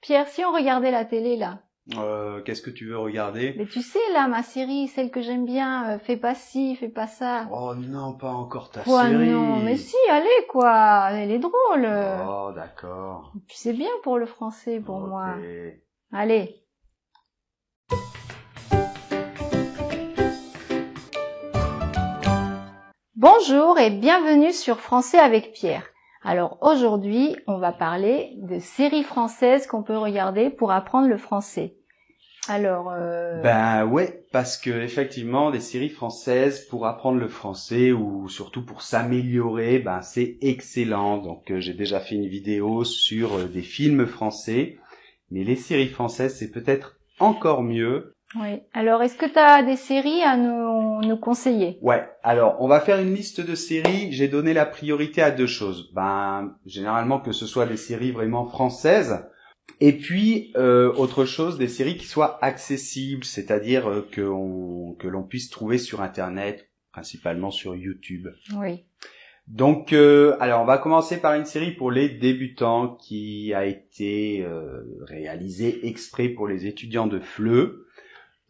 Pierre, si on regardait la télé là, Qu'est-ce que tu veux regarder? mais tu sais là, ma série, celle que j'aime bien, fais pas ci, fais pas ça. Oh non, pas encore ta Quoi, série. non, mais si, allez quoi, elle est drôle. Oh, d'accord. Puis c'est bien pour le français, pour Ok. moi. Allez. Bonjour et bienvenue sur Français avec Pierre. Alors aujourd'hui, on va parler de séries françaises qu'on peut regarder pour apprendre le français. Alors, Ben ouais, parce que effectivement, des séries françaises pour apprendre le français ou surtout pour s'améliorer, ben c'est excellent. Donc j'ai déjà fait une vidéo sur des films français, mais les séries françaises c'est peut-être encore mieux. oui. Alors, est-ce que tu as des séries à nous conseiller? Ouais, alors on va faire une liste de séries. J'ai donné la priorité à deux choses. Ben généralement que ce soit des séries vraiment françaises. Et puis autre chose, des séries qui soient accessibles, c'est-à-dire que l'on puisse trouver sur Internet, principalement sur YouTube. Oui. Donc, alors on va commencer par une série pour les débutants qui a été réalisée exprès pour les étudiants de FLE.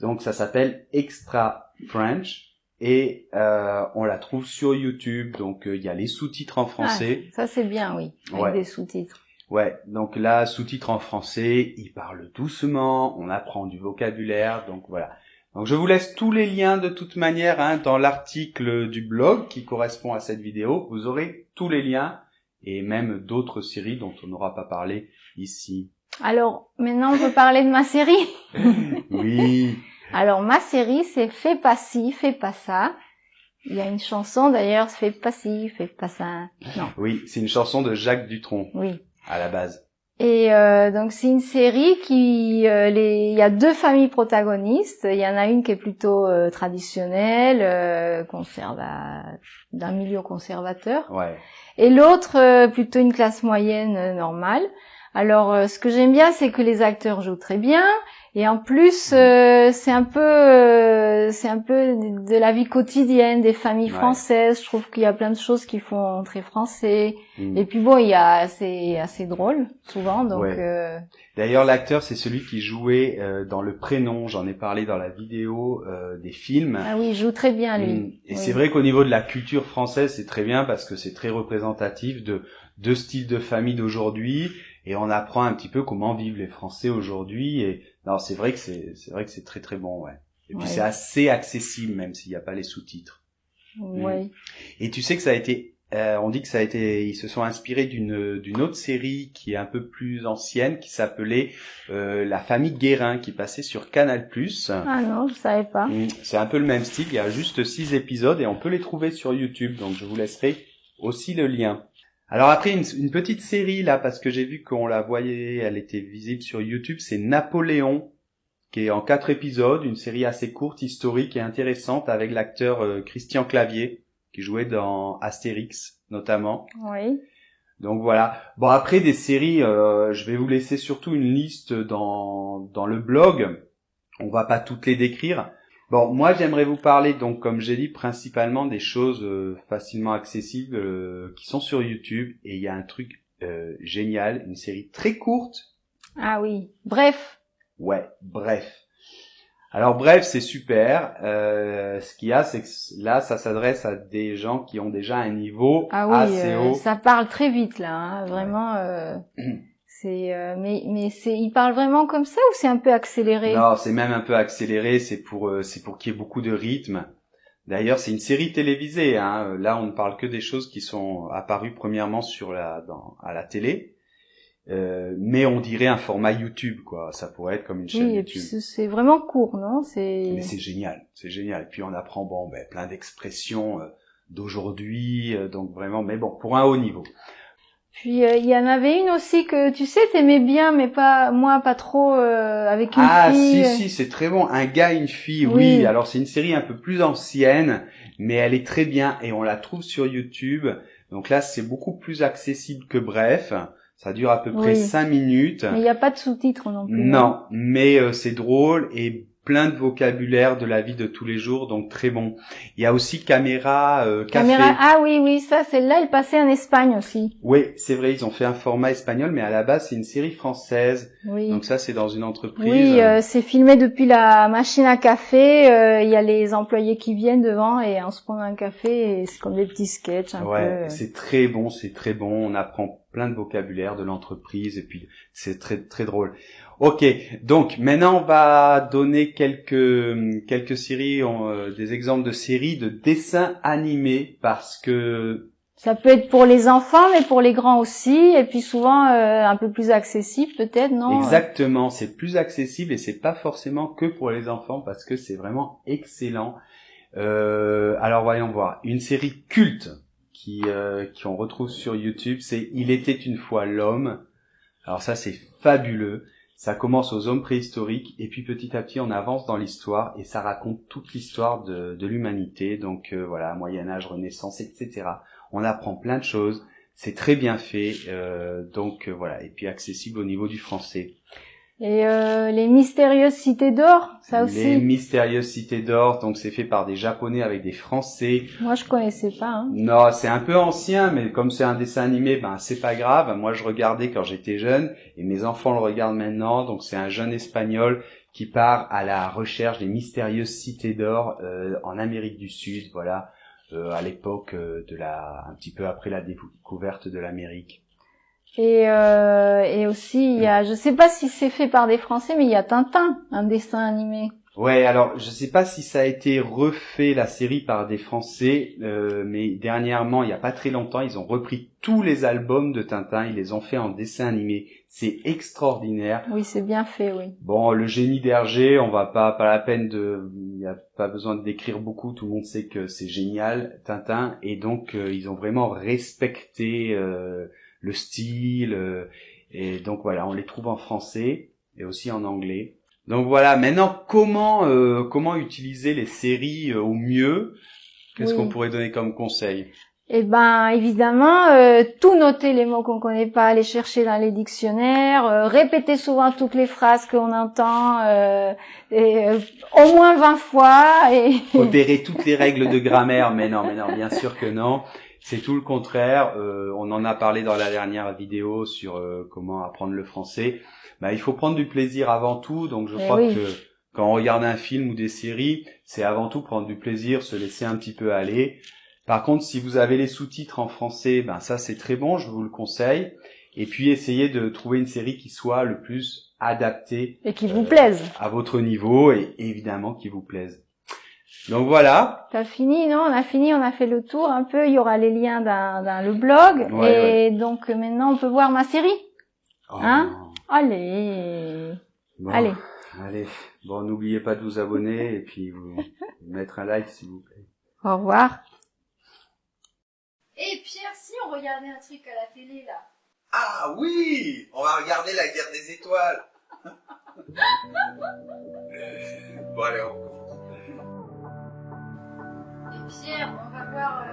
Donc ça s'appelle Extra French et on la trouve sur YouTube. Donc il y a les sous-titres en français. Ah, ça c'est bien, oui, avec Ouais. des sous-titres. Ouais, donc là, sous-titres en français, il parle doucement, on apprend du vocabulaire, donc voilà. Donc je vous laisse tous les liens de toute manière dans l'article du blog qui correspond à cette vidéo. Vous aurez tous les liens et même d'autres séries dont on n'aura pas parlé ici. Alors, maintenant on peut parler de ma série. Oui. Alors, ma série, c'est Fais pas ci, fais pas ça. Il y a une chanson d'ailleurs, Fais pas ci, fais pas ça. Non, Oui, c'est une chanson de Jacques Dutronc oui. à la base. Et donc c'est une série qui, il y a deux familles protagonistes. Il y en a une qui est plutôt traditionnelle, d'un milieu conservateur, Ouais. et l'autre plutôt une classe moyenne normale. Alors ce que j'aime bien, c'est que les acteurs jouent très bien. Et en plus, c'est un peu de la vie quotidienne des familles françaises. Je trouve qu'il y a plein de choses qui font très français. Et puis bon, c'est assez drôle souvent. Donc d'ailleurs, l'acteur c'est celui qui jouait dans Le Prénom. J'en ai parlé dans la vidéo des films. Ah oui, il joue très bien lui. Et c'est vrai qu'au niveau de la culture française, c'est très bien parce que c'est très représentatif de deux styles de famille d'aujourd'hui. Et on apprend un petit peu comment vivent les Français aujourd'hui. Et non, c'est vrai que c'est très très bon, ouais. Et puis c'est assez accessible même s'il n'y a pas les sous-titres. Ouais. Et tu sais que ça a été, on dit que ça a été, ils se sont inspirés d'une autre série qui est un peu plus ancienne, qui s'appelait La Famille Guérin, qui passait sur Canal+. Ah non, je savais pas. C'est un peu le même style. Il y a juste 6 épisodes et on peut les trouver sur YouTube. Donc je vous laisserai aussi le lien. Alors après une petite série là, parce que j'ai vu qu'on la voyait, elle était visible sur YouTube, c'est Napoléon, qui est en 4 épisodes, une série assez courte, historique et intéressante avec l'acteur Christian Clavier, qui jouait dans Astérix notamment. Oui. Donc voilà. Bon après des séries, je vais vous laisser surtout une liste dans le blog. On va pas toutes les décrire. Bon, moi j'aimerais vous parler donc comme j'ai dit principalement des choses facilement accessibles qui sont sur YouTube et il y a un truc génial, une série très courte. Ah oui, Bref. Ouais, Bref. Alors Bref, c'est super. Ce qu'il y a, c'est que là, ça s'adresse à des gens qui ont déjà un niveau assez haut. Ça parle très vite là, hein, vraiment. Il parle vraiment comme ça ou c'est un peu accéléré? Non, c'est même un peu accéléré. C'est pour qu'il y ait beaucoup de rythme. D'ailleurs, c'est une série télévisée. Hein. Là, on ne parle que des choses qui sont apparues premièrement à la télé. Mais on dirait un format YouTube, quoi. Ça pourrait être comme une chaîne YouTube. Et puis c'est vraiment court, non? Mais c'est génial, c'est génial. Et puis on apprend plein d'expressions d'aujourd'hui, donc vraiment. Mais bon, pour un haut niveau. Puis il y en avait une aussi que tu sais t'aimais bien, mais pas trop avec une fille. Ah si, c'est très bon. Un gars, une fille. Oui. Alors c'est une série un peu plus ancienne, mais elle est très bien et on la trouve sur YouTube. Donc là, c'est beaucoup plus accessible que Bref. Ça dure à peu près 5 minutes. Mais il n'y a pas de sous-titres non plus. Non, mais c'est drôle et plein de vocabulaire de la vie de tous les jours, donc très bon. Il y a aussi Caméra Café. Caméra, ah oui, ça, celle-là, elle passait en Espagne aussi. Oui, c'est vrai, ils ont fait un format espagnol, mais à la base, c'est une série française. Oui. Donc ça, c'est dans une entreprise. Oui, c'est filmé depuis la machine à café. Il y a les employés qui viennent devant et on se prend un café et c'est comme des petits sketchs un peu. C'est très bon, c'est très bon. On apprend plein de vocabulaire de l'entreprise et puis c'est très très drôle. Ok, donc maintenant on va donner quelques séries, des exemples de séries de dessins animés parce que ça peut être pour les enfants mais pour les grands aussi et puis souvent un peu plus accessible peut-être, non? Exactement, c'est plus accessible et c'est pas forcément que pour les enfants parce que c'est vraiment excellent. Alors voyons voir, une série culte qui on retrouve sur YouTube, c'est Il était une fois l'homme. Alors ça c'est fabuleux. Ça commence aux hommes préhistoriques et puis petit à petit on avance dans l'histoire et ça raconte toute l'histoire de l'humanité. Donc voilà, Moyen-Âge, Renaissance, etc. On apprend plein de choses. C'est très bien fait. Donc voilà, et puis accessible au niveau du français. Et les mystérieuses cités d'or, ça aussi. Les mystérieuses cités d'or, donc c'est fait par des Japonais avec des Français. Moi je connaissais pas. Hein. Non, c'est un peu ancien, mais comme c'est un dessin animé, ben c'est pas grave. Moi je regardais quand j'étais jeune et mes enfants le regardent maintenant. Donc c'est un jeune Espagnol qui part à la recherche des mystérieuses cités d'or en Amérique du Sud. Voilà, à l'époque un petit peu après la découverte de l'Amérique. Et aussi il y a, je sais pas si c'est fait par des Français, mais il y a Tintin, un dessin animé. Ouais, alors je sais pas si ça a été refait la série par des Français, mais dernièrement, il y a pas très longtemps, ils ont repris tous les albums de Tintin, ils les ont fait en dessin animé. C'est extraordinaire. Oui, c'est bien fait, oui. Bon, le génie d'Hergé, on va pas la peine il y a pas besoin de décrire beaucoup, tout le monde sait que c'est génial, Tintin, et donc ils ont vraiment respecté le style, et donc voilà, on les trouve en français et aussi en anglais. Donc voilà, maintenant comment utiliser les séries au mieux? Qu'est-ce qu'on pourrait donner comme conseil? Eh ben évidemment, tout noter les mots qu'on connaît pas, les chercher dans les dictionnaires, répéter souvent toutes les phrases qu'on entend au moins 20 fois et repérer toutes les règles de grammaire, mais non, bien sûr que non. C'est tout le contraire. On en a parlé dans la dernière vidéo sur comment apprendre le français. Il faut prendre du plaisir avant tout. Donc je crois que quand on regarde un film ou des séries, c'est avant tout prendre du plaisir, se laisser un petit peu aller. Par contre, si vous avez les sous-titres en français, ça c'est très bon, je vous le conseille. Et puis essayez de trouver une série qui soit le plus adaptée et qui vous plaise à votre niveau et évidemment qui vous plaise. Donc voilà. T'as fini, non? On a fini, on a fait le tour un peu. Il y aura les liens dans le blog. Ouais. Donc maintenant on peut voir ma série. Oh. Hein? Allez. Bon, allez. Bon, n'oubliez pas de vous abonner et puis vous mettre un like s'il vous plaît. Au revoir. Et Pierre, si on regardait un truc à la télé là. Ah oui, on va regarder la guerre des étoiles. Bon allez, on commence. Et Pierre, on va voir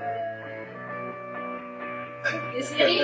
des séries.